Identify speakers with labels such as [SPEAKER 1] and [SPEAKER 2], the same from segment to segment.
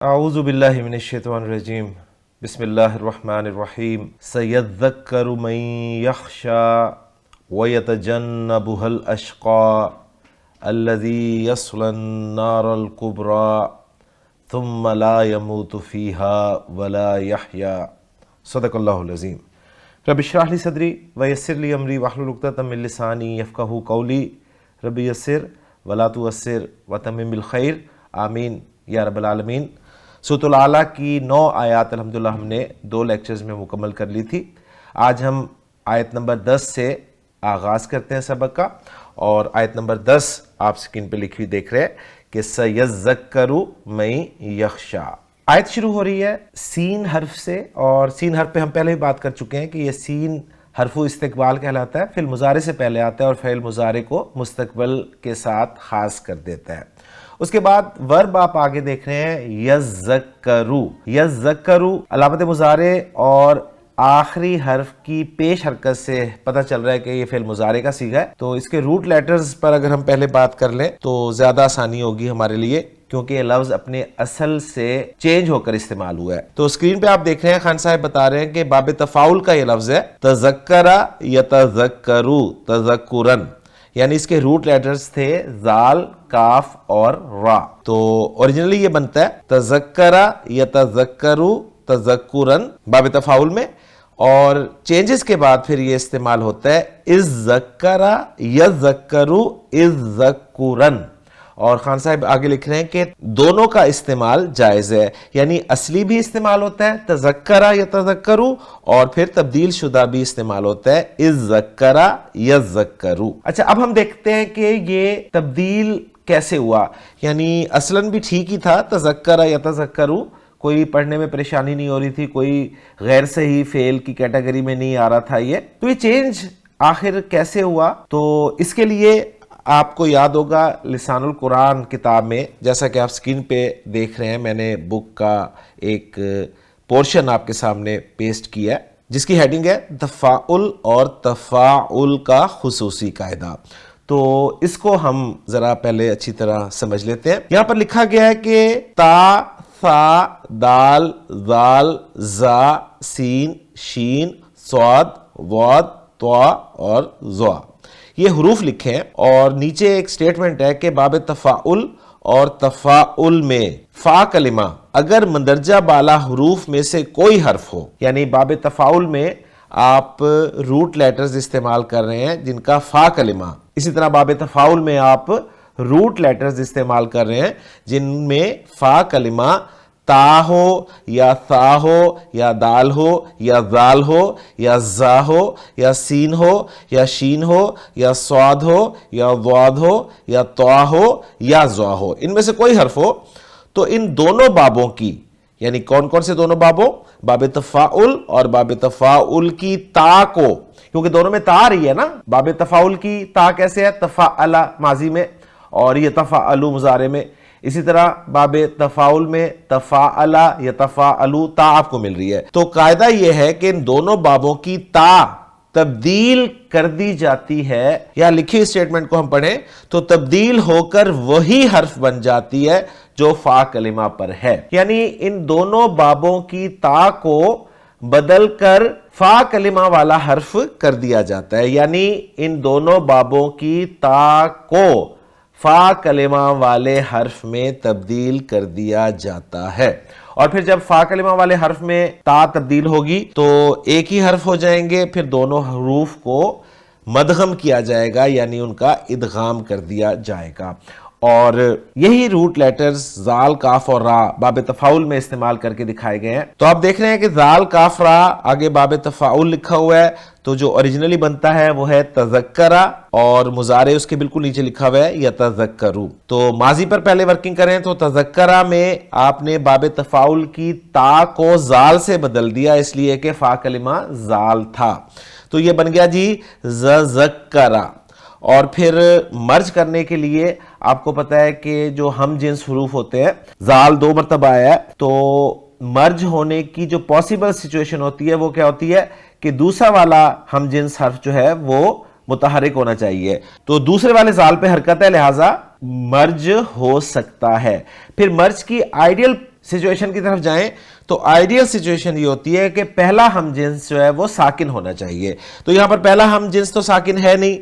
[SPEAKER 1] اعوذ باللہ من الشیطان الرجیم بسم اللہ الرحمن الرحیم سیذکر من یخشی ویتجنبها الاشقى الذی یصلی النار الکبری ثم لا يموت فیها ولا یحیی صدق اللہ العظیم۔ رب اشرح لی صدری ویسر لی امری واحلل عقدۃ من لسانی یفقہوا قولی رب یسر ولا تعسر وتمم بالخیر آمین یا رب العالمین۔ سورۃ الاعلیٰ کی 9 آیات الحمدللہ ہم نے 2 لیکچرز میں مکمل کر لی تھی۔ آج ہم آیت نمبر 10 سے آغاز کرتے ہیں سبق کا، اور آیت نمبر 10 آپ سکرین پہ لکھی ہوئی دیکھ رہے ہیں کہ سیذکر من یخشی۔ آیت شروع ہو رہی ہے سین حرف سے، اور سین حرف پہ ہم پہلے ہی بات کر چکے ہیں کہ یہ سین حرف استقبال کہلاتا ہے، فعل مضارع سے پہلے آتا ہے اور فعل مضارع کو مستقبل کے ساتھ خاص کر دیتا ہے۔ اس کے بعد ورب آپ آگے دیکھ رہے ہیں یذکرو۔ یذکرو علامت مضارع اور آخری حرف کی پیش حرکت سے پتہ چل رہا ہے کہ یہ فعل مضارع کا صیغہ ہے، تو اس کے روٹ لیٹرز پر اگر ہم پہلے بات کر لیں تو زیادہ آسانی ہوگی ہمارے لیے، کیونکہ یہ لفظ اپنے اصل سے چینج ہو کر استعمال ہوا ہے۔ تو اسکرین پہ آپ دیکھ رہے ہیں خان صاحب بتا رہے ہیں کہ باب تفاعل کا یہ لفظ ہے تذکر یتذکرو تذکرن، یعنی اس کے روٹ لیٹرز تھے زال، کاف اور را۔ تو اوریجنلی یہ بنتا ہے تذکر یتذکرو تذکرن باب تفاعل میں، اور چینجز کے بعد پھر یہ استعمال ہوتا ہے اذ ذکر یذکرو اذ ذکرن، اور خان صاحب آگے لکھ رہے ہیں کہ دونوں کا استعمال جائز ہے، یعنی اصلی بھی استعمال ہوتا ہے تذکر یتذکرو، اور پھر تبدیل شدہ بھی استعمال ہوتا ہے اذ ذکر یذکرو۔ اچھا، اب ہم دیکھتے ہیں کہ یہ تبدیل کیسے ہوا، یعنی اصلاً بھی ٹھیک ہی تھا تذکر یتذکرو، کوئی پڑھنے میں پریشانی نہیں ہو رہی تھی، کوئی غیر صحیح فعل کی کیٹیگری میں نہیں آ رہا تھا یہ، تو یہ چینج آخر کیسے ہوا؟ تو اس کے لیے آپ کو یاد ہوگا لسان القرآن کتاب میں، جیسا کہ آپ سکرین پہ دیکھ رہے ہیں، میں نے بک کا ایک پورشن آپ کے سامنے پیسٹ کیا ہے جس کی ہیڈنگ ہے تفاعل اور تفاعل کا خصوصی قاعدہ۔ تو اس کو ہم ذرا پہلے اچھی طرح سمجھ لیتے ہیں۔ یہاں پر لکھا گیا ہے کہ تا، ثا، دال، ذال، زا، سین، شین، صاد، ضاد، طا اور ظا، یہ حروف لکھے ہیں، اور نیچے ایک سٹیٹمنٹ ہے کہ باب تفاعل اور تفاعل میں فا کلمہ اگر مندرجہ بالا حروف میں سے کوئی حرف ہو، یعنی باب تفاعل میں آپ روٹ لیٹرز استعمال کر رہے ہیں جن کا فا کلمہ، اسی طرح باب تفاعل میں آپ روٹ لیٹرز استعمال کر رہے ہیں جن میں فا کلمہ تا ہو یا ثا ہو یا دال ہو یا ذال ہو یا زا ہو یا سین ہو یا شین ہو یا صاد ہو یا ضاد ہو یا طا ہو یا ظا ہو، ان میں سے کوئی حرف ہو، تو ان دونوں بابوں کی، یعنی کون کون سے دونوں بابوں؟ باب تفاعل اور باب تفاعل کی تا کو، کیونکہ دونوں میں تا آ رہی ہے نا، باب تفاعل کی تا کیسے ہے؟ تفاعل ماضی میں، اور یہ تفاعلو مضارع میں، اسی طرح باب تفاعل میں تفاعل یتفاعلو تا آپ کو مل رہی ہے۔ تو قاعدہ یہ ہے کہ ان دونوں بابوں کی تا تبدیل کر دی جاتی ہے، یا لکھی اسٹیٹمنٹ کو ہم پڑھیں تو تبدیل ہو کر وہی حرف بن جاتی ہے جو فا کلمہ پر ہے، یعنی ان دونوں بابوں کی تا کو بدل کر فا کلمہ والا حرف کر دیا جاتا ہے، یعنی ان دونوں بابوں کی تا کو فا کلمہ والے حرف میں تبدیل کر دیا جاتا ہے، اور پھر جب فا کلمہ والے حرف میں تا تبدیل ہوگی تو ایک ہی حرف ہو جائیں گے، پھر دونوں حروف کو مدغم کیا جائے گا، یعنی ان کا ادغام کر دیا جائے گا، اور یہی روٹ لیٹرز زال، کاف اور را باب تفاعل میں استعمال کر کے دکھائے گئے ہیں۔ تو آپ دیکھ رہے ہیں کہ زال، کاف، را آگے باب تفاعل لکھا ہوا ہے، تو جو اوریجنلی بنتا ہے وہ ہے تذکرہ، اور مضارع اس کے بالکل نیچے لکھا ہوا ہے یتذکرو۔ تو ماضی پر پہلے ورکنگ کریں تو تذکرہ میں آپ نے باب تفاعل کی تا کو زال سے بدل دیا، اس لیے کہ فا کلمہ زال تھا، تو یہ بن گیا جی ذکرہ۔ اور پھر مرج کرنے کے لیے آپ کو پتا ہے کہ جو ہم جنس حروف ہوتے ہیں، زال 2 مرتبہ آیا ہے، تو مرج ہونے کی جو پاسبل سچویشن ہوتی ہے وہ کیا ہوتی ہے کہ دوسرا والا ہم جنس حرف جو ہے وہ متحرک ہونا چاہیے، تو دوسرے والے زال پہ حرکت ہے، لہٰذا مرج ہو سکتا ہے۔ پھر مرج کی آئیڈیل سچویشن کی طرف جائیں تو آئیڈیل سچویشن یہ ہوتی ہے کہ پہلا ہم جنس جو ہے وہ ساکن ہونا چاہیے. تو یہاں پر پہلا ہم جنس تو ساکن ہے نہیں,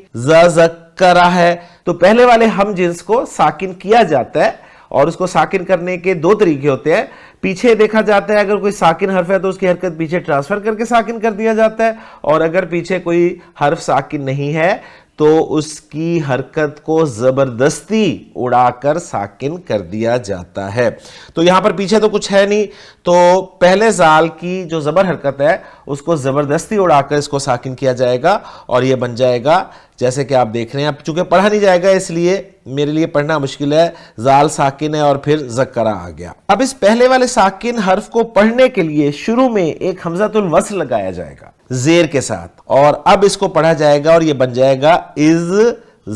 [SPEAKER 1] ذکرہ ہے, تو پہلے والے ہم جنس کو ساکن کیا جاتا ہے, اور اس کو ساکن کرنے کے دو طریقے ہوتے ہیں. پیچھے دیکھا جاتا ہے اگر کوئی ساکن حرف ہے تو اس کی حرکت پیچھے ٹرانسفر کر کے ساکن کر دیا جاتا ہے, اور اگر پیچھے کوئی حرف ساکن نہیں ہے تو اس کی حرکت کو زبردستی اڑا کر ساکن کر دیا جاتا ہے. تو یہاں پر پیچھے تو کچھ ہے نہیں, تو پہلے زال کی جو زبر حرکت ہے اس کو زبردستی اڑا کر اس کو ساکن کیا جائے گا, اور یہ بن جائے گا جیسے کہ آپ دیکھ رہے ہیں. اب چونکہ پڑھا نہیں جائے گا اس لیے میرے لیے پڑھنا مشکل ہے. زال ساکن ہے اور پھر ذکرہ آ گیا. اب اس پہلے والے ساکن حرف کو پڑھنے کے لیے شروع میں ایک حمزۃ الوصل لگایا جائے گا زیر کے ساتھ, اور اب اس کو پڑھا جائے گا اور یہ بن جائے گا از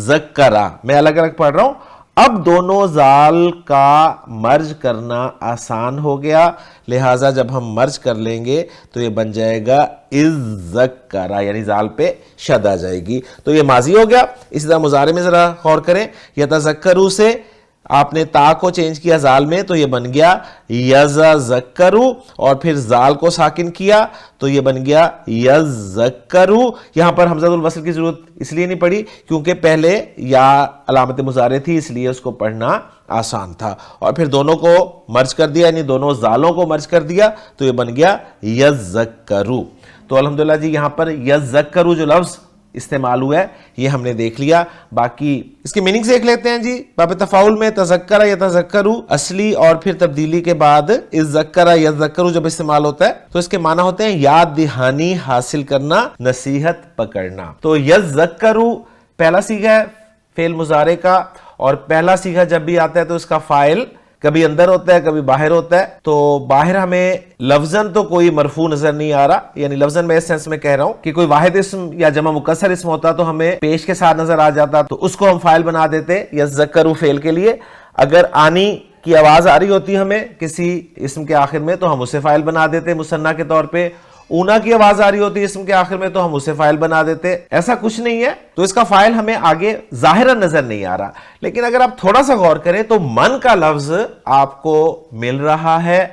[SPEAKER 1] ذکرہ. میں الگ الگ پڑھ رہا ہوں. اب دونوں زال کا مرج کرنا آسان ہو گیا, لہٰذا جب ہم مرج کر لیں گے تو یہ بن جائے گا از ذکرہ, یعنی زال پہ شد آ جائے گی. تو یہ ماضی ہو گیا. اسی طرح مضارع میں ذرا غور کریں, یتذکروا سے آپ نے تا کو چینج کیا زال میں تو یہ بن گیا یذکروا, اور پھر زال کو ساکن کیا تو یہ بن گیا یذکروا. یہاں پر حمزۃ الوصل کی ضرورت اس لیے نہیں پڑی کیونکہ پہلے یا علامت مضارع تھی, اس لیے اس کو پڑھنا آسان تھا, اور پھر دونوں کو مرج کر دیا, یعنی دونوں زالوں کو مرج کر دیا تو یہ بن گیا یذکروا. تو الحمدللہ جی یہاں پر یذکروا جو لفظ استعمال ہوا ہے یہ ہم نے دیکھ لیا. باقی اس کے میننگز دیکھ لیتے ہیں جی. باب تفاعل میں تذکرہ یتذکروا اصلی اور پھر تبدیلی کے بعد از ذکرہ یذکروا جب استعمال ہوتا ہے تو اس کے معنی ہوتے ہیں یاد دہانی حاصل کرنا, نصیحت پکڑنا. تو یذکروا پہلا صیغہ ہے فعل مضارع کا, اور پہلا صیغہ جب بھی آتا ہے تو اس کا فاعل کبھی اندر ہوتا ہے کبھی باہر ہوتا ہے. تو باہر ہمیں لفظاً تو کوئی مرفوع نظر نہیں آ رہا, یعنی لفظاً میں اس سینس میں کہہ رہا ہوں کہ کوئی واحد اسم یا جمع مکسر اسم ہوتا تو ہمیں پیش کے ساتھ نظر آ جاتا, تو اس کو ہم فاعل بنا دیتے یذکروا فعل کے لیے. اگر آنی کی آواز آ رہی ہوتی ہمیں کسی اسم کے آخر میں تو ہم اسے فاعل بنا دیتے مثنیٰ کے طور پہ. اونا کی آواز آ رہی ہوتی ہے اسم کے آخر میں تو ہم اسے فاعل بنا دیتے. ایسا کچھ نہیں ہے, تو اس کا فاعل ہمیں آگے ظاہراً نظر نہیں آ رہا. لیکن اگر آپ تھوڑا سا غور کریں تو من کا لفظ آپ کو مل رہا ہے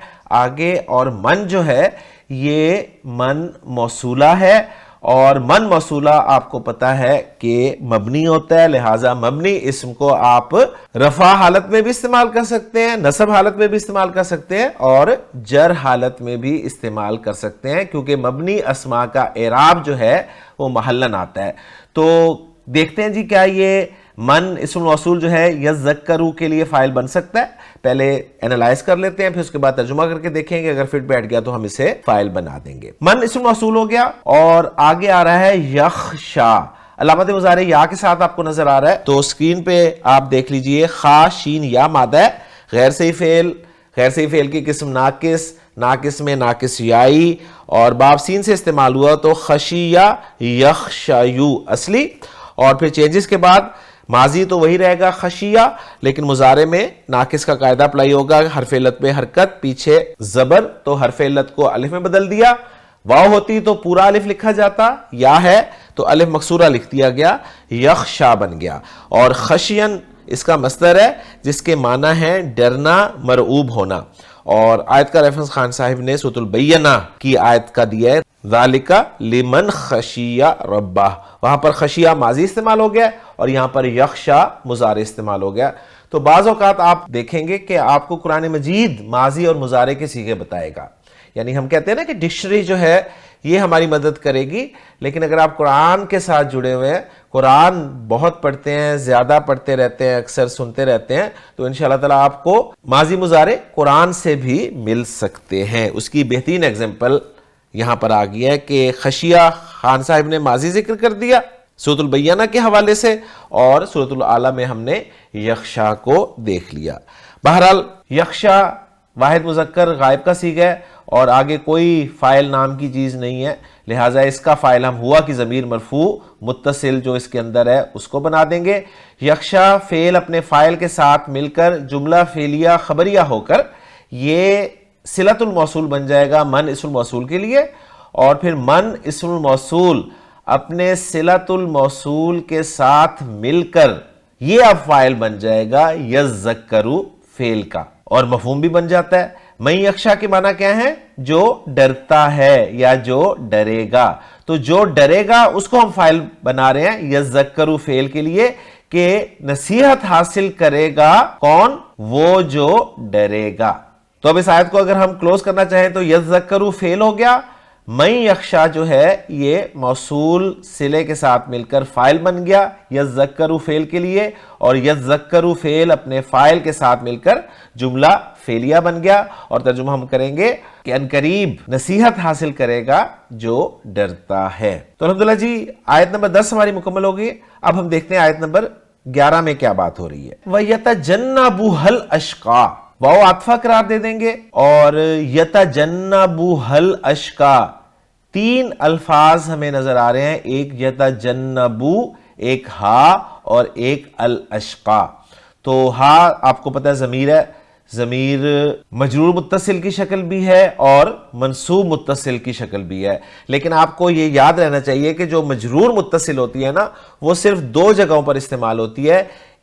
[SPEAKER 1] آگے, اور من جو ہے یہ من موصولہ ہے, اور من موصولہ آپ کو پتا ہے کہ مبنی ہوتا ہے, لہٰذا مبنی اسم کو آپ رفع حالت میں بھی استعمال کر سکتے ہیں, نصب حالت میں بھی استعمال کر سکتے ہیں, اور جر حالت میں بھی استعمال کر سکتے ہیں, کیونکہ مبنی اسماء کا اعراب جو ہے وہ محلاً آتا ہے. تو دیکھتے ہیں جی کیا یہ من اسم موصول جو ہے یذکروا کے لیے فاعل بن سکتا ہے. پہلے اینالائز کر لیتے ہیں, پھر اس کے بعد ترجمہ کر کے دیکھیں گے, اگر فٹ بیٹھ گیا تو ہم اسے فاعل بنا دیں گے. من اسم موصول ہو گیا, اور آگے آ رہا ہے یخشا. علامت مضارع یا کے ساتھ آپ کو نظر آ رہا ہے, تو اسکرین پہ آپ دیکھ لیجئے خا شین یا مادہ ہے, غیر صحیح فعل, غیر صحیح فعل کی قسم ناقص, ناقص میں ناقص یائی, اور باب سین سے استعمال ہوا تو خشیہ یخشایو اصلی, اور پھر چینجز کے بعد ماضی تو وہی رہے گا خشیہ, لیکن مضارع میں ناقص کا قاعدہ اپلائی ہوگا, حرف علت پہ حرکت, پیچھے زبر تو حرف علت کو الف میں بدل دیا, واو ہوتی تو پورا الف لکھا جاتا, یا ہے تو الف مکسورہ لکھ دیا گیا, یخشا بن گیا. اور خشین اس کا مصدر ہے جس کے معنی ہے ڈرنا, مرعوب ہونا, اور آیت کا ریفرنس خان صاحب نے سورۃ البینہ کی آیت کا دیا ہے ذالک لمن خشیہ ربہ. وہاں پر خشیہ ماضی استعمال ہو گیا اور یہاں پر یخشا مضارع استعمال ہو گیا. تو بعض اوقات آپ دیکھیں گے کہ آپ کو قرآن مجید ماضی اور مضارع کے صیغے بتائے گا. یعنی ہم کہتے ہیں نا کہ ڈکشنری جو ہے یہ ہماری مدد کرے گی, لیکن اگر آپ قرآن کے ساتھ جڑے ہوئے ہیں, قرآن بہت پڑھتے ہیں, زیادہ پڑھتے رہتے ہیں, اکثر سنتے رہتے ہیں, تو انشاءاللہ تعالیٰ آپ کو ماضی مضارع قرآن سے بھی مل سکتے ہیں. اس کی بہترین ایگزامپل یہاں پر آ گیا ہے کہ خشیہ خان صاحب نے ماضی ذکر کر دیا سورۃ البینہ کے حوالے سے, اور سورۃ الاعلیٰ میں ہم نے یخشا کو دیکھ لیا. بہرحال یخشا واحد مذکر غائب کا صیغہ ہے, اور آگے کوئی فاعل نام کی چیز نہیں ہے, لہٰذا اس کا فاعل ہم ہوا کی ضمیر مرفوع متصل جو اس کے اندر ہے اس کو بنا دیں گے. یخشا فعل اپنے فاعل کے ساتھ مل کر جملہ فعلیہ خبریہ ہو کر یہ صلۃ الموصول بن جائے گا من اسم الموصول کے لیے, اور پھر من اسم الموصول اپنے صلۃ الموصول کے ساتھ مل کر یہ اب فاعل بن جائے گا یذکروا فعل کا, اور مفہوم بھی بن جاتا ہے. من یخشا کے معنی کیا ہے؟ جو ڈرتا ہے یا جو ڈرے گا. تو جو ڈرے گا اس کو ہم فائل بنا رہے ہیں یذکر فعل کے لیے کہ نصیحت حاصل کرے گا کون؟ وہ جو ڈرے گا. تو اب اس آیت کو اگر ہم کلوز کرنا چاہیں تو یذکر فعل ہو گیا، من یخشا جو ہے یہ موصول صلے کے ساتھ مل کر فائل بن گیا یذکر فعل کے لیے، اور یذکر فعل اپنے فائل کے ساتھ مل کر جملہ فعلیہ بن گیا. اور ترجمہ ہم کریں گے کہ انقریب نصیحت حاصل کرے گا جو ڈرتا ہے. تو الحمدللہ جی آیت نمبر 10 ہماری مکمل ہوگی. اب ہم دیکھتے ہیں آیت نمبر 11 میں کیا بات ہو رہی ہے. وَيَتَجَنَّبُهَا الْأَشْقَى، واو عطفہ قرار دے دیں گے، اور یتجنبوها الاشقا، تین الفاظ ہمیں نظر آ رہے ہیں، ایک یتجنبو، ایک ہا اور ایک الاشقا. تو ہا آپ کو پتہ ہے ضمیر ہے، ضمیر مجرور متصل کی شکل بھی ہے اور منصوب متصل کی شکل بھی ہے. لیکن آپ کو یہ یاد رہنا چاہیے کہ جو مجرور متصل ہوتی ہے نا وہ صرف دو جگہوں پر استعمال ہوتی ہے،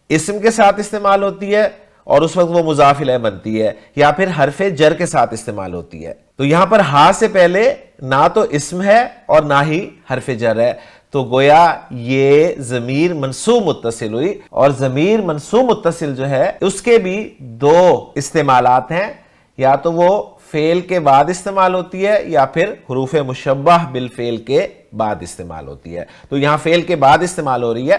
[SPEAKER 1] اسم کے ساتھ استعمال ہوتی ہے اور اس وقت وہ مضاف الیہ بنتی ہے، یا پھر حرف جر کے ساتھ استعمال ہوتی ہے. تو یہاں پر ہا سے پہلے نہ تو اسم ہے اور نہ ہی حرف جر ہے، تو گویا یہ ضمیر منصوب متصل ہوئی. اور ضمیر منصوب متصل جو ہے اس کے بھی دو استعمالات ہیں، یا تو وہ فعل کے بعد استعمال ہوتی ہے یا پھر حروف مشبہ بالفعل کے بعد استعمال ہوتی ہے. تو یہاں فعل کے بعد استعمال ہو رہی ہے،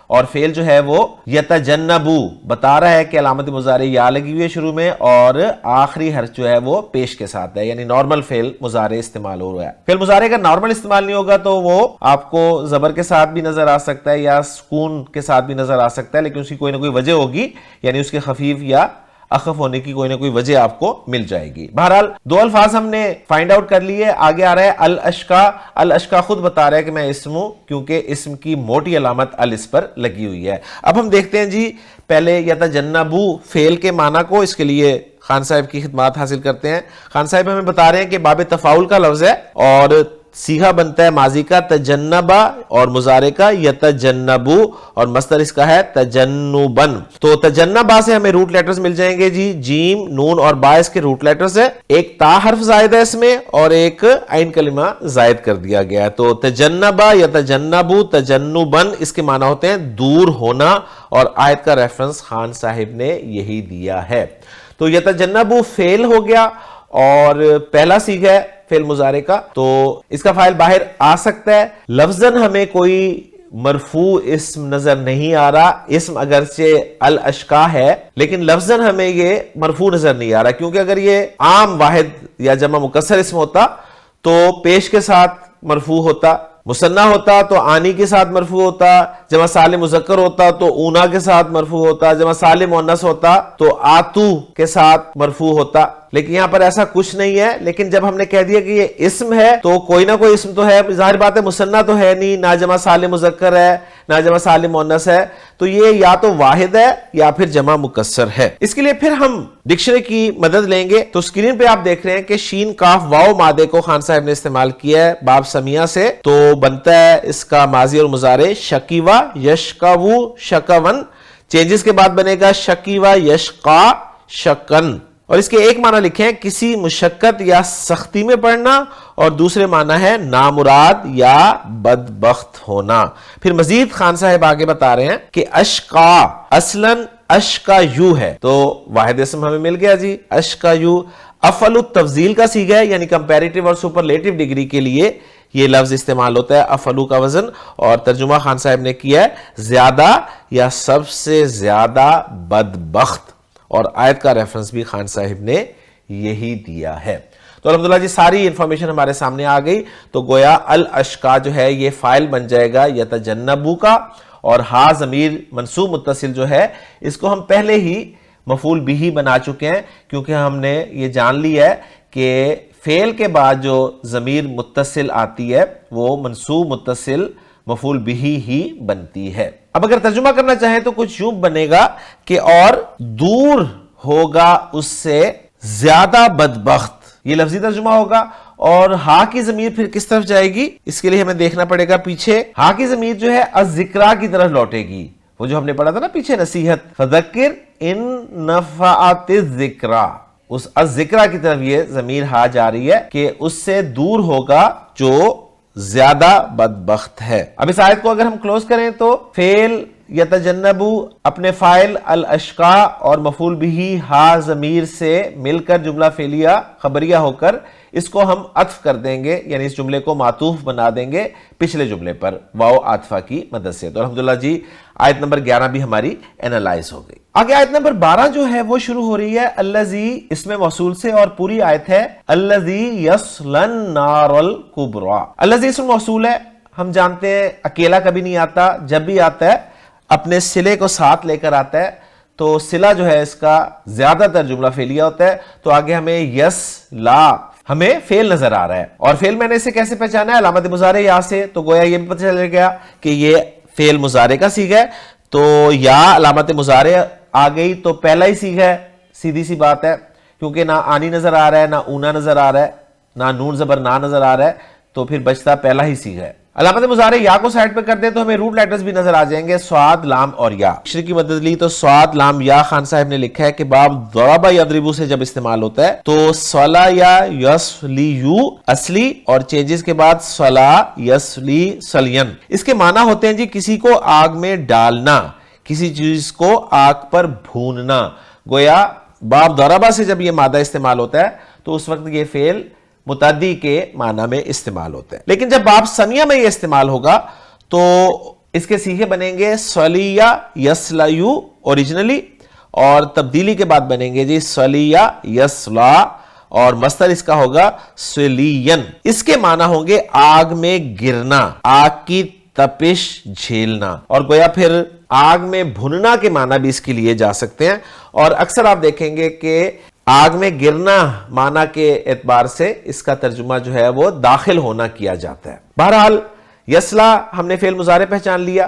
[SPEAKER 1] اور فعل جو ہے وہ یتجنبو بتا رہا ہے کہ علامت مضارع یا لگی ہوئی ہے شروع میں، اور آخری حرف جو ہے وہ پیش کے ساتھ ہے، یعنی نارمل فعل مضارع استعمال ہو رہا ہے. فعل مضارع کا نارمل استعمال نہیں ہوگا تو وہ آپ کو زبر کے ساتھ بھی نظر آ سکتا ہے یا سکون کے ساتھ بھی نظر آ سکتا ہے، لیکن اس کی کوئی نہ کوئی وجہ ہوگی، یعنی اس کے خفیف یا اخف ہونے کی کوئی نہ کوئی وجہ آپ کو مل جائے گی. بہرحال دو الفاظ ہم نے فائنڈ آؤٹ کر لیے. آگے آ رہا ہے الاشقا. الاشقا خود بتا رہا ہے کہ میں اسم ہوں، کیونکہ اسم کی موٹی علامت ال اس پر لگی ہوئی ہے. اب ہم دیکھتے ہیں جی پہلے یتجنبو فعل کے معنی کو، اس کے لیے خان صاحب کی خدمات حاصل کرتے ہیں. خان صاحب ہمیں بتا رہے ہیں کہ باب تفاعل کا لفظ ہے اور صیغہ بنتا ہے ماضی کا تجنبا اور مضارع کا یتجنبو، اور مصدر اس کا ہے تجنبن. تو تجنبا سے ہمیں روٹ لیٹرز مل جائیں گے جی، جیم، نون اور با اس کے روٹ لیٹرز ہے. ایک تا حرف زائد ہے اس میں اور ایک عین کلمہ زائد کر دیا گیا ہے. تو تجنبا یتجنبو تجنبن اس کے معنی ہوتے ہیں دور ہونا، اور آیت کا ریفرنس خان صاحب نے یہی دیا ہے. تو یتجنبو فعل ہو گیا اور پہلا صیغہ ہے فعل مضارع کا، تو اس کا فاعل باہر آ سکتا ہے. لفظاً ہمیں کوئی مرفوع اسم نظر نہیں آ رہا، اسم اگرچہ الاشقا ہے لیکن لفظاً ہمیں یہ مرفوع نظر نہیں آ رہا، کیونکہ اگر یہ عام واحد یا جمع مکسر اسم ہوتا تو پیش کے ساتھ مرفوع ہوتا، مثنیٰ ہوتا تو آنی کے ساتھ مرفوع ہوتا، جمع سالم مذکر ہوتا تو اونا کے ساتھ مرفوع ہوتا، جمع سالم مؤنث ہوتا تو آتو کے ساتھ مرفوع ہوتا. لیکن یہاں پر ایسا کچھ نہیں ہے. لیکن جب ہم نے کہہ دیا کہ یہ اسم ہے تو کوئی نہ کوئی اسم تو ہے، ظاہر بات ہے مثنیٰ تو ہے نہیں، نہ جمع سالم مذکر ہے نہ جمع سالم مؤنث ہے، تو یہ یا تو واحد ہے یا پھر جمع مکسر ہے. اس کے لیے پھر ہم ڈکشنری کی مدد لیں گے. تو اسکرین پہ آپ دیکھ رہے ہیں کہ شین کاف واو مادے کو خان صاحب نے استعمال کیا ہے باب سمیہ سے، تو بنتا ہے اس کا ماضی اور مضارع شکیوا یشکو شکون. چینجز کے بعد بنے گا شکیوا یشقا شکن. اور اس کے ایک معنی لکھیں ہیں کسی مشقت یا سختی میں پڑنا، اور دوسرے معنی ہے نامراد یا بدبخت ہونا. پھر مزید خان صاحب آگے بتا رہے ہیں کہ اشقا اصلاً اشقا یو ہے، تو واحد اسم ہمیں مل گیا جی اشقا یو. افعل التفضیل کا صیغہ ہے، یعنی کمپیریٹیو اور سپرلیٹیو ڈگری کے لیے یہ لفظ استعمال ہوتا ہے افعلو کا وزن، اور ترجمہ خان صاحب نے کیا ہے زیادہ یا سب سے زیادہ بدبخت، اور آیت کا ریفرنس بھی خان صاحب نے یہی دیا ہے. تو الحمدللہ جی ساری انفارمیشن ہمارے سامنے آ گئی. تو گویا الاشقا جو ہے یہ فاعل بن جائے گا یتجنبو کا، اور ہا ضمیر منصوب متصل جو ہے اس کو ہم پہلے ہی مفعول بھی بنا چکے ہیں، کیونکہ ہم نے یہ جان لی ہے کہ فعل کے بعد جو ضمیر متصل آتی ہے وہ منصوب متصل مفعول بھی ہی بنتی ہے. اب اگر ترجمہ کرنا چاہیں تو کچھ یوں بنے گا کہ اور دور ہوگا اس سے زیادہ بدبخت، یہ لفظی ترجمہ ہوگا. اور ہا کی ضمیر پھر کس طرف جائے گی اس کے لیے ہمیں دیکھنا پڑے گا پیچھے. ہا کی ضمیر جو ہے الذکرہ کی طرف لوٹے گی، وہ جو ہم نے پڑھا تھا نا پیچھے نصیحت، فذکر ان نفعت الذکرہ، اس الذکرہ کی طرف یہ ضمیر ہا جا رہی ہے کہ اس سے دور ہوگا جو زیادہ بدبخت ہے۔ اب اس آیت کو اگر ہم کلوز کریں تو فعل یتجنبو اپنے فاعل الاشقا اور مفعول بھی ہا ضمیر سے مل کر جملہ فعلیہ خبریہ ہو کر اس کو ہم عطف کر دیں گے، یعنی اس جملے کو معطوف بنا دیں گے پچھلے جملے پر واو عاطفہ کی مدد سے۔ تو الحمدللہ جی آیت نمبر 11 بھی ہماری اینالائز ہو گئی۔ آگے آیت نمبر 12 جو ہے وہ شروع ہو رہی ہے الذی اسم موصول سے، اور پوری آیت ہے الذی یصلی النار الکبریٰ۔ الذی اسم موصول ہے، ہم جانتے ہیں اکیلا کبھی نہیں آتا، جب بھی آتا ہے اپنے صلے کو ساتھ لے کر آتا ہے، تو صلہ جو ہے اس کا زیادہ تر جملہ فعلیہ ہوتا ہے۔ تو آگے ہمیں یس لا ہمیں فعل نظر آ رہا ہے، اور فعل میں نے اسے کیسے پہچانا ہے؟ علامت مضارع یا سے، تو گویا یہ بھی پتہ چل گیا کہ یہ فعل مضارع کا صیغہ ہے، تو یا علامت مضارع آ گئی تو پہلا ہی صیغہ ہے، سیدھی سی بات ہے، کیونکہ نہ آنی نظر آ رہا ہے، نہ اونا نظر آ رہا ہے، نہ نون زبر نہ نظر آ رہا ہے، تو پھر بچتا پہلا ہی صیغہ ہے۔ علامت مضارع یا کو سائڈ پہ کر دیں تو ہمیں روٹ لیٹرز بھی نظر آ جائیں گے، صاد لام اور یا۔ شر کی مدد لی تو صاد لام یا خان صاحب نے لکھا ہے کہ باب ضرب یضرب سے جب استعمال ہوتا ہے تو صلا یا یصلی یو اصلی، اور چینجز کے بعد صلا یصلی صلین، اس کے معنی ہوتے ہیں جی کسی کو آگ میں ڈالنا، کسی چیز کو آگ پر بھوننا۔ گویا باب ضربہ سے جب یہ مادہ استعمال ہوتا ہے تو اس وقت یہ فعل متعدی کے معنی میں استعمال ہوتا ہے، لیکن جب باب سمیہ میں یہ استعمال ہوگا تو اس کے صیغے بنیں گے صلیہ یصلیو اوریجنلی، اور تبدیلی کے بعد بنیں گے جی صلیہ یصلا، اور مصدر اس کا ہوگا صلین۔ اس کے معنی ہوں گے آگ میں گرنا، آگ کی تپش جھیلنا، اور گویا پھر آگ میں بھننا کے معنی بھی اس کے لیے جا سکتے ہیں، اور اکثر آپ دیکھیں گے کہ آگ میں گرنا معنی کے اعتبار سے اس کا ترجمہ جو ہے وہ داخل ہونا کیا جاتا ہے۔ بہرحال یسلا ہم نے فعل مضارع پہچان لیا،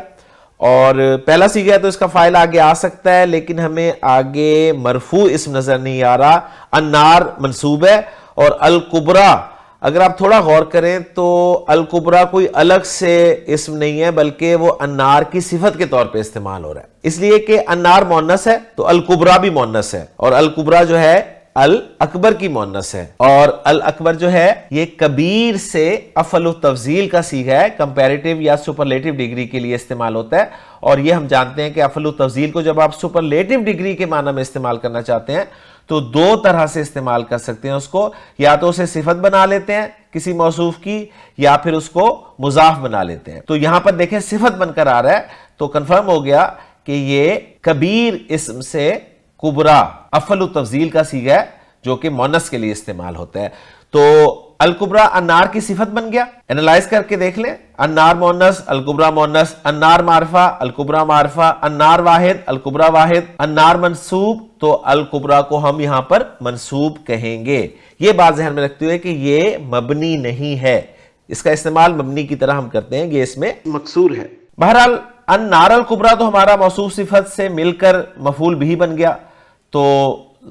[SPEAKER 1] اور پہلا صیغہ ہے تو اس کا فاعل آگے آ سکتا ہے، لیکن ہمیں آگے مرفوع اسم نظر نہیں آ رہا۔ النار منصوب ہے، اور الکبریٰ اگر آپ تھوڑا غور کریں تو الکبریٰ کوئی الگ سے اسم نہیں ہے، بلکہ وہ النار کی صفت کے طور پہ استعمال ہو رہا ہے، اس لیے کہ النار مؤنث ہے تو الکبریٰ بھی مؤنث ہے، اور الکبریٰ جو ہے الاکبر کی مؤنث ہے، اور الاکبر جو ہے یہ کبیر سے افعل التفضیل کا صیغہ ہے، کمپیریٹیو یا سپرلیٹو ڈگری کے لیے استعمال ہوتا ہے، اور یہ ہم جانتے ہیں کہ افعل التفضیل کو جب آپ سپرلیٹو ڈگری کے معنی میں استعمال کرنا چاہتے ہیں تو دو طرح سے استعمال کر سکتے ہیں اس کو، یا تو اسے صفت بنا لیتے ہیں کسی موصوف کی، یا پھر اس کو مضاف بنا لیتے ہیں۔ تو یہاں پر دیکھیں صفت بن کر آ رہا ہے تو کنفرم ہو گیا کہ یہ کبیر اسم سے کبریٰ افعل التفضیل کا صیغہ ہے جو کہ مؤنث کے لیے استعمال ہوتا ہے۔ تو الکبریٰ النار کی صفت بن گیا، انالائز کر کے دیکھ لیں، النار مؤنث، الکبریٰ مؤنث، النار معرفہ، الکبریٰ معرفہ، النار واحد، الکبریٰ واحد، النار منصوب، تو الکبریٰ کو ہم یہاں پر منصوب کہیں گے۔ یہ بات ذہن میں رکھتے ہوئے کہ یہ مبنی نہیں ہے، اس کا استعمال مبنی کی طرح ہم کرتے ہیں، یہ اس میں مکسور ہے۔ بہرحال النار الکبریٰ تو ہمارا موصوف صفت سے مل کر مفعول بھی بن گیا، تو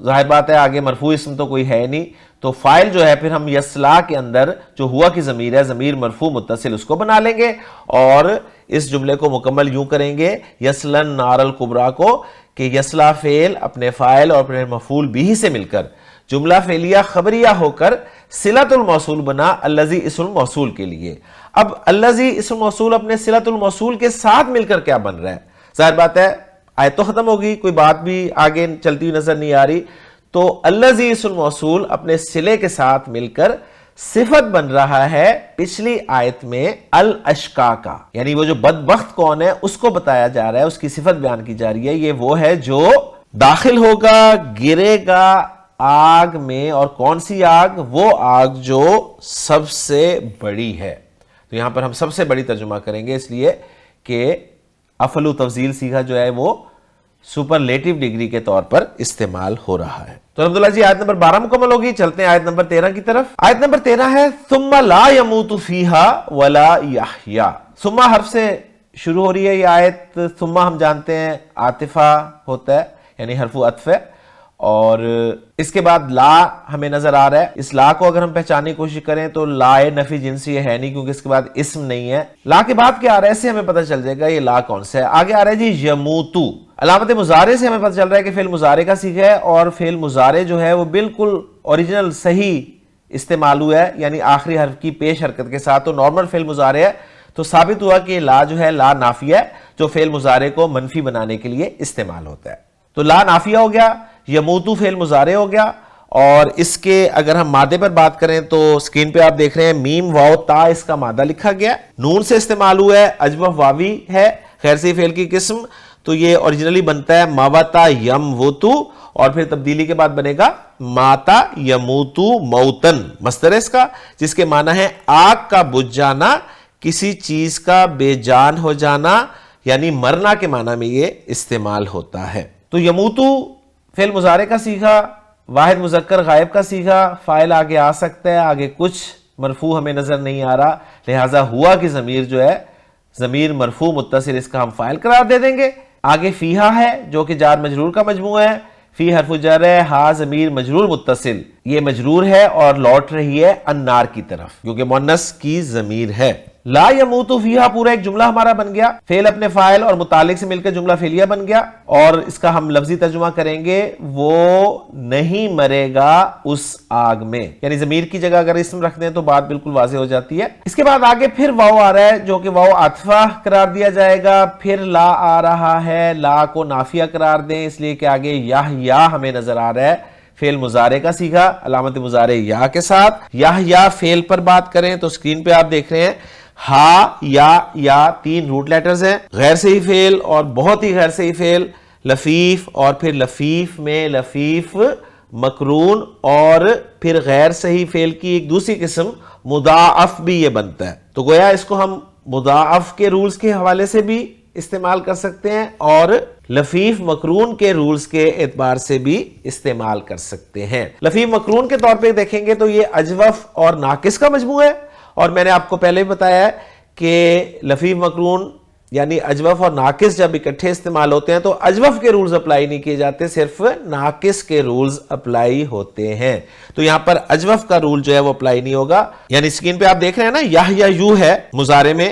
[SPEAKER 1] ظاہر بات ہے آگے مرفوع اسم تو کوئی ہے نہیں، تو فاعل جو ہے پھر ہم یصلا کے اندر جو ہوا کی ضمیر ہے، ضمیر مرفوع متصل، اس کو بنا لیں گے، اور اس جملے کو مکمل یوں کریں گے یصلی النار الکبریٰ کو کہ یصلا فعل اپنے فاعل اور اپنے مفعول بھی سے مل کر جملہ فعلیہ خبریہ ہو کر صلۃ الموصول بنا الذی اسم الموصول کے لیے۔ اب الذی اسم موصول اپنے صلۃ الموصول کے ساتھ مل کر کیا بن رہا ہے؟ ظاہر بات ہے آیت تو ختم ہوگی، کوئی بات بھی آگے چلتی ہوئی نظر نہیں آ رہی، تو الذی اسم موصول اپنے صلے کے ساتھ مل کر صفت بن رہا ہے پچھلی آیت میں الاشقا کا، یعنی وہ جو بدبخت کون ہے اس کو بتایا جا رہا ہے، اس کی صفت بیان کی جا رہی ہے، یہ وہ ہے جو داخل ہوگا، گرے گا آگ میں، اور کون سی آگ؟ وہ آگ جو سب سے بڑی ہے۔ تو یہاں پر ہم سب سے بڑی ترجمہ کریں گے، اس لیے کہ افعل و تفضیل صیغہ جو ہے وہ سپرلیٹو ڈگری کے طور پر استعمال ہو رہا ہے۔ تو الحمدللہ جی آیت نمبر 12 مکمل ہوگی، چلتے ہیں آیت نمبر 13 کی طرف۔ آیت نمبر 13 ہے ثم لا يموت فيها ولا يحيا۔ ثم حرف سے شروع ہو رہی ہے یہ آیت، ثم ہم جانتے ہیں عاطفہ ہوتا ہے، یعنی حرف عطف ہے، اور اس کے بعد لا ہمیں نظر آ رہا ہے. اس لا کو اگر ہم پہچاننے کی کوشش کریں تو لا نفی جنسی ہے نہیں، کیونکہ اس کے بعد اسم نہیں ہے. لا کے بعد کیا آ رہا ہے، اس سے ہمیں پتہ چل جائے گا یہ لا کون سا ہے. آگے آ رہا ہے جی یموتو. علامت مضارع سے ہمیں پتہ چل رہا ہے کہ فعل مضارع کا صیغہ ہے، اور فعل مضارع جو ہے وہ بالکل اوریجنل صحیح استعمال ہوا ہے، یعنی آخری حرف کی پیش حرکت کے ساتھ. تو نارمل فعل مضارع ہے، تو ثابت ہوا کہ لا جو ہے لا نافیہ ہے، جو فعل مضارع کو منفی بنانے کے لیے استعمال ہوتا ہے. تو لا نافیہ ہو گیا، یموتو فعل مضارع ہو گیا. اور اس کے اگر ہم مادے پر بات کریں تو سکرین پہ آپ دیکھ رہے ہیں میم واو تا اس کا مادہ لکھا گیا، نون سے استعمال ہوا ہے، اجوف واوی ہے غیر صحیح فعل کی قسم. تو یہ اوریجنلی بنتا ہے ماوتا یموتو، اور پھر تبدیلی کے بعد بنے گا ماتا یموتو موتن، مصدر اس کا، جس کے معنی ہے آگ کا بجھ جانا، کسی چیز کا بے جان ہو جانا، یعنی مرنا کے معنی میں یہ استعمال ہوتا ہے. تو یموتو فعل مضارع کا صیغہ، واحد مذکر غائب کا صیغہ، فاعل آگے آ سکتا ہے، آگے کچھ مرفوع ہمیں نظر نہیں آ رہا، لہٰذا ہوا کی ضمیر جو ہے ضمیر مرفوع متصل، اس کا ہم فاعل قرار دے دیں گے. آگے فیہا ہے جو کہ جار مجرور کا مجموعہ ہے، فی حرف جر ہے، ہا ضمیر مجرور متصل، یہ مجرور ہے اور لوٹ رہی ہے النار کی طرف کیونکہ مؤنث کی ضمیر ہے. لا یموتو فیہا پورا ایک جملہ ہمارا بن گیا، فعل اپنے فاعل اور متعلق سے مل کر جملہ فعلیہ بن گیا. اور اس کا ہم لفظی ترجمہ کریں گے وہ نہیں مرے گا اس آگ میں، یعنی ضمیر کی جگہ اگر اسم رکھ دیں تو بات بالکل واضح ہو جاتی ہے. اس کے بعد آگے پھر واو آ رہا ہے جو کہ واو عاطفہ قرار دیا جائے گا، پھر لا آ رہا ہے، لا کو نافیہ قرار دیں اس لیے کہ آگے یا ہمیں نظر آ رہا ہے، فعل مضارع کا صیغہ علامت مضارع یا کے ساتھ. یا فعل پر بات کریں تو سکرین پہ آپ دیکھ رہے ہیں ہا یا تین روٹ لیٹرز ہیں، غیر صحیح فعل اور بہت ہی غیر صحیح فعل، لفیف، اور پھر لفیف میں لفیف مقرون، اور پھر غیر صحیح فعل کی ایک دوسری قسم مضاعف بھی یہ بنتا ہے. تو گویا اس کو ہم مضاعف کے رولز کے حوالے سے بھی استعمال کر سکتے ہیں اور لفیف مقرون کے رولز کے اعتبار سے بھی استعمال کر سکتے ہیں. لفیف مقرون کے طور پہ دیکھیں گے تو یہ اجوف اور ناقص کا مجموعہ ہے، اور میں نے آپ کو پہلے بھی بتایا ہے کہ لفیف مقرون یعنی اجوف اور ناقص جب اکٹھے استعمال ہوتے ہیں تو اجوف کے رولز اپلائی نہیں کیے جاتے، صرف ناقص کے رولز اپلائی ہوتے ہیں. تو یہاں پر اجوف کا رول جو ہے وہ اپلائی نہیں ہوگا. یعنی سکرین پہ آپ دیکھ رہے ہیں نا یا یو ہے مضارع میں،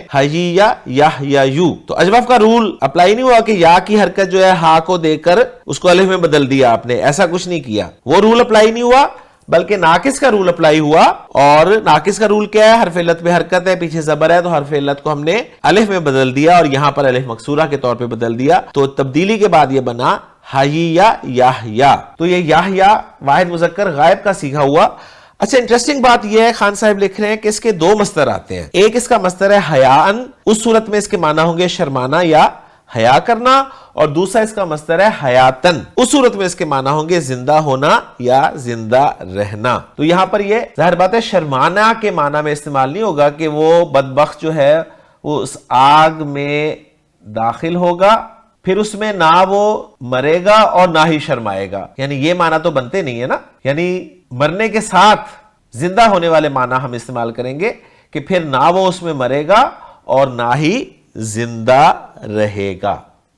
[SPEAKER 1] یا یو، تو اجوف کا رول اپلائی نہیں ہوا کہ یا کی حرکت جو ہے ہا کو دے کر اس کو الف میں بدل دیا آپ نے، ایسا کچھ نہیں کیا، وہ رول اپلائی نہیں ہوا، بلکہ ناقص کا رول اپلائی ہوا. اور ناقص کا رول کیا ہے، حرف علت پہ حرکت ہے، پیچھے زبر ہے، تو حرف علت کو ہم نے الف میں بدل دیا اور یہاں پر الف مکسورہ کے طور پہ بدل دیا، تو تبدیلی کے بعد یہ بنا یا. تو یہ یا واحد مذکر غائب کا صیغہ ہوا. اچھا انٹرسٹنگ بات یہ ہے، خان صاحب لکھ رہے ہیں کہ اس کے دو مصدر آتے ہیں. ایک اس کا مصدر ہے حیاءن، اس صورت میں اس کے معنی ہوں گے شرمانا یا حیا کرنا، اور دوسرا اس کا مصدر ہے حیاتن، اس صورت میں اس کے معنی ہوں گے زندہ ہونا یا زندہ رہنا. تو یہاں پر یہ ظاہر بات ہے شرمانا کے معنی میں استعمال نہیں ہوگا کہ وہ بدبخت جو ہے وہ اس آگ میں داخل ہوگا، پھر اس میں نہ وہ مرے گا اور نہ ہی شرمائے گا، یعنی یہ معنی تو بنتے نہیں ہے نا. یعنی مرنے کے ساتھ زندہ ہونے والے معنی ہم استعمال کریں گے کہ پھر نہ وہ اس میں مرے گا اور نہ ہی زندہ رہے گا.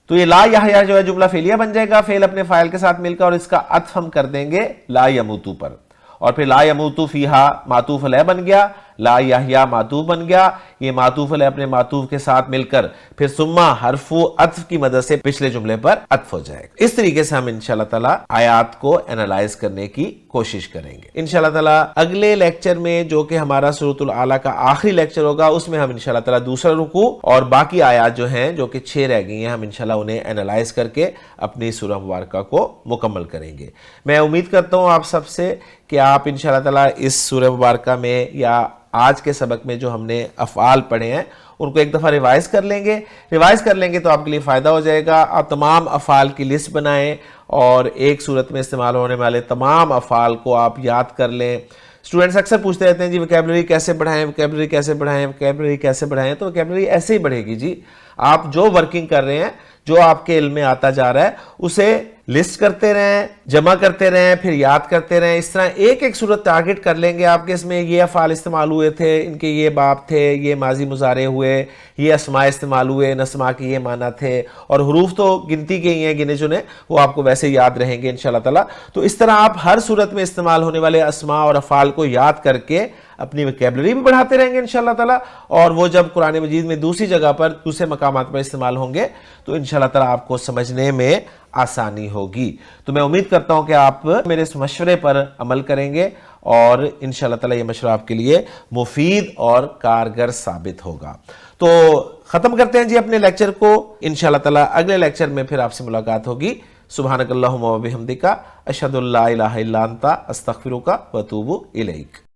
[SPEAKER 1] تو یہ لا یحییٰ جو ہے جملہ فعلیہ بن جائے گا، فعل اپنے فاعل کے ساتھ مل کر، اور اس کا عطف ہم کر دیں گے لا یموتو پر. اور پھر لا یموتو فیہا معطوف علیہ بن گیا، لا یحییٰ معطوف بن گیا، یہ معطوف علیہ اپنے معطوف کے ساتھ مل کر پھر ثم حرف عطف کی مدد سے پچھلے جملے پر عطف ہو جائے گا. اس طریقے سے ہم انشاءاللہ تعالی آیات کو اینالائز کرنے کی کوشش کریں گے. انشاءاللہ تعالی اگلے لیکچر میں جو کہ ہمارا سورۃ الاعلیٰ کا آخری لیکچر ہوگا، اس میں ہم انشاءاللہ تعالی دوسرا رکوع اور باقی آیات جو ہیں جو کہ 6 رہ گئی ہیں، ہم انشاءاللہ انہیں اینالائز کر کے اپنی سورہ مبارکہ کو مکمل کریں گے. میں امید کرتا ہوں آپ سب سے کہ آپ انشاءاللہ تعالی اس سورہ مبارکہ میں یا آج کے سبق میں جو ہم نے افعال پڑھے ہیں ان کو ایک دفعہ ریوائز کر لیں گے تو آپ کے لیے فائدہ ہو جائے گا. آپ تمام افعال کی لسٹ بنائیں اور ایک صورت میں استعمال ہونے والے تمام افعال کو آپ یاد کر لیں. اسٹوڈنٹس اکثر پوچھتے رہتے ہیں جی ویکیبلری کیسے بڑھائیں، تو ویکیبلری ایسے ہی بڑھے گی جی. آپ جو ورکنگ کر رہے ہیں، جو آپ کے علم میں آتا جا رہا ہے، اسے لسٹ کرتے رہیں، جمع کرتے رہیں، پھر یاد کرتے رہیں. اس طرح ایک ایک صورت ٹارگٹ کر لیں گے آپ کے اس میں یہ افعال استعمال ہوئے تھے، ان کے یہ باب تھے، یہ ماضی مضارع ہوئے، یہ اسماء استعمال ہوئے، ان اسماء کے یہ معنی تھے، اور حروف تو گنتی کے ہی ہیں گنے چنے، وہ آپ کو ویسے یاد رہیں گے انشاءاللہ تعالی. تو اس طرح آپ ہر صورت میں استعمال ہونے والے اسماء اور افعال کو یاد کر کے اپنی ویکیبلری بھی بڑھاتے رہیں گے انشاءاللہ تعالی. اور وہ جب قرآن مجید میں دوسری جگہ پر دوسرے مقامات پر استعمال ہوں گے تو انشاءاللہ تعالی آپ کو سمجھنے میں آسانی ہوگی. تو میں امید کرتا ہوں کہ آپ میرے اس مشورے پر عمل کریں گے اور انشاءاللہ تعالی یہ مشورہ آپ کے لیے مفید اور کارگر ثابت ہوگا. تو ختم کرتے ہیں جی اپنے لیکچر کو. انشاءاللہ تعالی اگلے لیکچر میں پھر آپ سے ملاقات ہوگی. سبحانک اللہم و بحمدک، اشہد ان لا الہ الا انت، استغفرک و اتوب الیک.